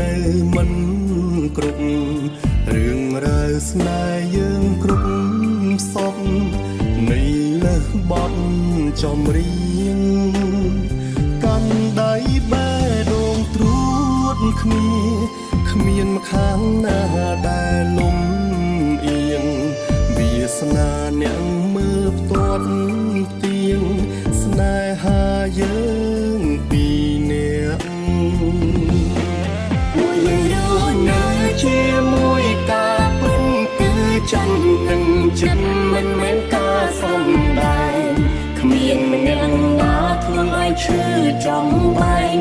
នៅមិនគ្រប់រឿងរ៉ាវស្នេហ៍យើងគ្រប់សពនៃលើបត់ចំរៀងកាន់ដៃបែដងត្រួតគ្នាគ្មានម្ខាងណាដែលលំអៀងវាសនាអ្នកមើលផ្ទាត់ទៀងស្នេហាយើងពីរនាក់មួយយើងរស់នៅជាមួយការពិតគឺចាំនឹងចិត្តមិនមែនការសំដែងគ្មានម្នាក់ណាធ្វើឲ្យឈឺចំបែង